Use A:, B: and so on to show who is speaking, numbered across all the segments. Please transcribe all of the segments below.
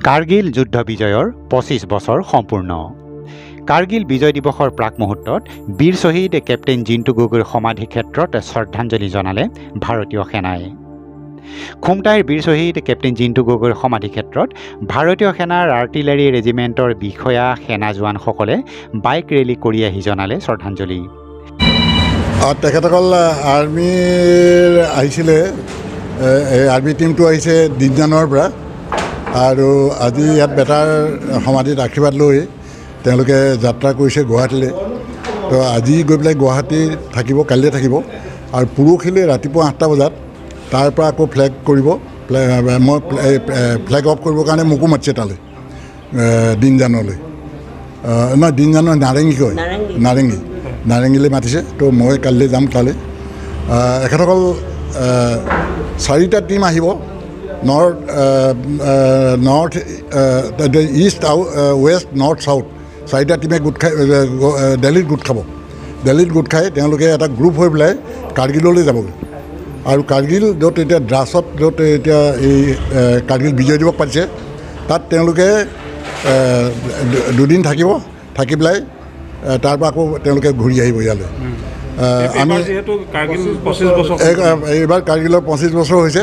A: কাৰ্গিল যুদ্ধ বিজয়ৰ ২৫ বছৰ সম্পূৰ্ণ। কাৰ্গিল বিজয় দিৱসৰ প্ৰাক মুহূৰ্তত বীৰ শ্বহীদ কেপ্টেইন জিণ্টু গগৈৰ সমাধি ক্ষেত্ৰত শ্ৰদ্ধাঞ্জলি জনালে ভাৰতীয় সেনাই। খুমটাইৰ বীৰ শ্বহীদ কেপ্টেইন জিণ্টু গগৈৰ সমাধি ক্ষেত্ৰত ভাৰতীয় সেনাৰ আৰ্টিলাৰী ৰেজিমেণ্টৰ বিষয়া সেনা জোৱানসকলে বাইক ৰেলী কৰি আহি জনালে শ্ৰদ্ধাঞ্জলি।
B: তেখেতসকল আৰ্মিৰ আহিছিলে, আৰ্মি টিমটো আহিছে দিনজানৰ পৰা, আৰু আজি ইয়াত বেটাৰ সমাধিত আশীৰ্বাদ লৈ তেওঁলোকে যাত্ৰা কৰিছে গুৱাহাটীলৈ। তো আজি গৈ পেলাই গুৱাহাটী থাকিব, কাইলৈ থাকিব, আৰু পৰহিলৈ ৰাতিপুৱা 8টা বজাত তাৰ পৰা আকৌ ফ্লেগ কৰিব। মই ফ্লেগ অফ কৰিবৰ কাৰণে মোকো মাতিছে তালৈ, দিনজানলৈ, নহয় দিনজানৰ নাৰেংগী কয়, নাৰেংগীলৈ মাতিছে। তো মই কাইলৈ যাম তালৈ। এখেতসকল 4টা টিম আহিব, north east, west, north, south 4টা টিমে গোট খাই দিল্লীত গোট খাই তেওঁলোকে এটা গ্ৰুপ হৈ পেলাই কাৰ্গিললৈ যাবগৈ। আৰু কাৰ্গিল য'ত এতিয়া দ্ৰাছত, য'ত এতিয়া এই কাৰ্গিল বিজয় দিৱস পাতিছে, তাত তেওঁলোকে 2 দিন থাকিব, থাকি পেলাই তাৰ পৰা আকৌ তেওঁলোকে ঘূৰি আহিব ইয়ালৈ। আমি এইবাৰ কাৰ্গিলৰ 25 বছৰ হৈছে,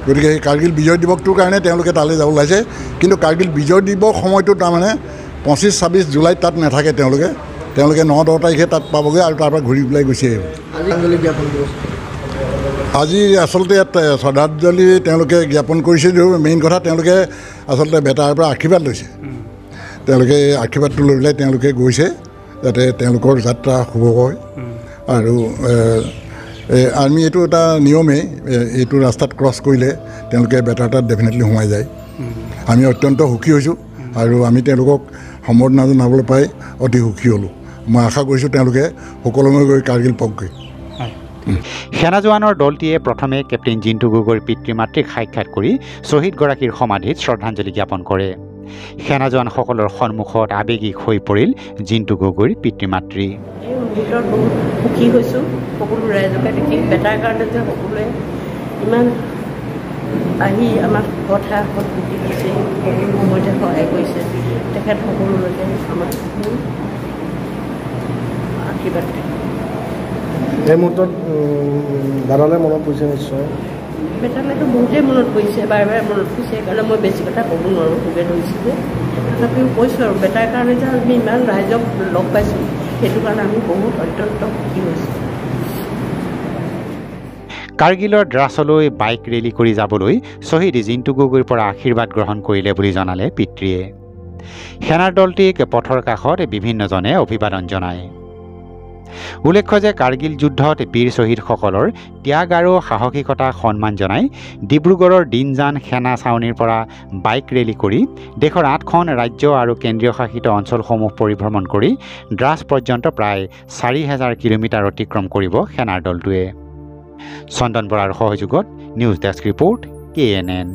B: গতিকে সেই কাৰ্গিল বিজয় দিৱসটোৰ কাৰণে তেওঁলোকে তালৈ যাব ওলাইছে। কিন্তু কাৰ্গিল বিজয় দিৱস সময়টো তাৰমানে 25-26 জুলাইত তাত নাথাকে। তেওঁলোকে 9-10 তাৰিখে তাত পাবগৈ আৰু তাৰ পৰা ঘূৰি পেলাই গুচি আহিব। আজি আচলতে ইয়াত শ্ৰদ্ধাঞ্জলি তেওঁলোকে জ্ঞাপন কৰিছে। মেইন কথা তেওঁলোকে আচলতে বেটাৰ পৰা আশীৰ্বাদ লৈছে। তেওঁলোকে আশীৰ্বাদটো লৈ পেলাই তেওঁলোকে গৈছে যাতে তেওঁলোকৰ যাত্ৰা শুভ হয়। আৰু আৰ্মি এইটো এটা নিয়মেই, এইটো ৰাস্তাত ক্ৰছ কৰিলে তেওঁলোকে বেটাৰ তাত ডেফিনেটলি সোমাই যায়। আমি অত্যন্ত সুখী হৈছোঁ আৰু আমি তেওঁলোকক সম্বৰ্ধনা জনাবলৈ পাই অতি সুখী হ'লোঁ। মই আশা কৰিছোঁ তেওঁলোকে সকলোময় গৈ কাৰ্গিল পাবগৈ।
A: সেনা জোৱানৰ দলটিয়ে প্ৰথমে কেপ্টেইন জিণ্টু গগৈৰ পিতৃ মাতৃক সাক্ষাৎ কৰি শ্বহীদগৰাকীৰ সমাধিত শ্ৰদ্ধাঞ্জলি জ্ঞাপন কৰে। সেনা জোৱানসকলৰ সন্মুখত আৱেগিক হৈ পৰিল জিণ্টু গগৈৰ পিতৃ মাতৃ।
C: বহুত সুখী হৈছোঁ সকলো ৰাইজকে দেখি, বেটাৰ কাৰণে যে সকলোৱে ইমান আহি আমাক কথা সৎপুতি দিছে, সকলো সময়তে সহায় কৰিছে, তেখেত সকলোলৈকে আমাক আশীৰ্বাদ দিয়ে।
D: এই মুহূৰ্তত দাদালৈ মনত পৰিছে নিশ্চয়?
C: বেটালৈতো বহুতেই মনত পৰিছে, বাৰে বাৰে মনত পৰিছে। সেইকাৰণে মই বেছি কথা ক'ব নোৱাৰোঁ, খুবেই ধৰিছোঁ যে, তথাপিও কৈছোঁ আৰু বেটাৰ কাৰণে যে আমি ইমান ৰাইজক লগ পাইছোঁ, সেইটো কাৰণে আমি বহুত অত্যন্ত সুখী হৈছোঁ।
A: কাৰ্গিলৰ দ্ৰাছলৈ বাইক ৰেলী কৰি যাবলৈ শ্বহীদ জিণ্টু গগৈৰ পৰা আশীৰ্বাদ গ্ৰহণ কৰিলে বুলি জনালে পিতৃয়ে। সেনাৰ দলটিক পথৰ কাষত বিভিন্নজনে অভিবাদন জনায়। উল্লেখ্য যে কাৰ্গিল যুদ্ধত বীৰ শ্বহীদসকলৰ ত্যাগ আৰু সাহসিকতাক সন্মান জনাই ডিব্ৰুগড়ৰ দিনজান সেনা ছাউনীৰ পৰা বাইক ৰেলী কৰি দেশৰ 8খন ৰাজ্য আৰু কেন্দ্ৰীয় শাসিত অঞ্চলসমূহ পৰিভ্ৰমণ কৰি দ্ৰাছ পৰ্যন্ত প্ৰায় 4000 কিলোমিটাৰ অতিক্ৰম কৰিব সেনাৰ দলটোৱে। চন্দন বৰাৰ সহযোগত news desk report, KNN,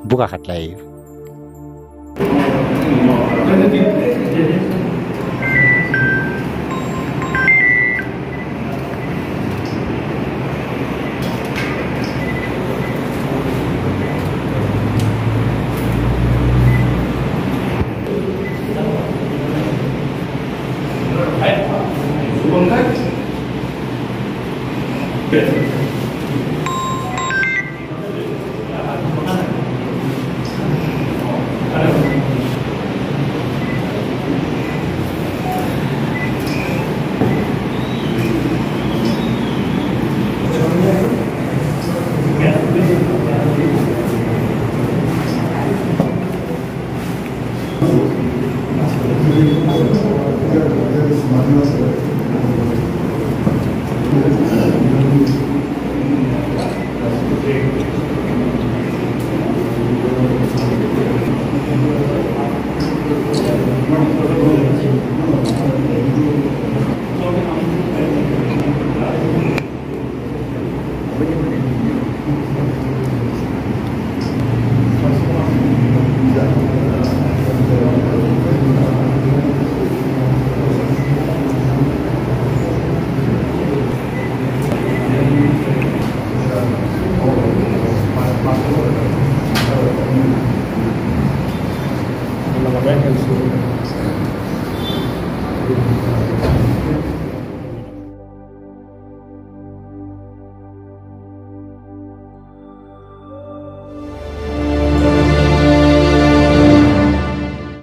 A: Bokakhat live.
D: লগতে খেলিছিলোঁ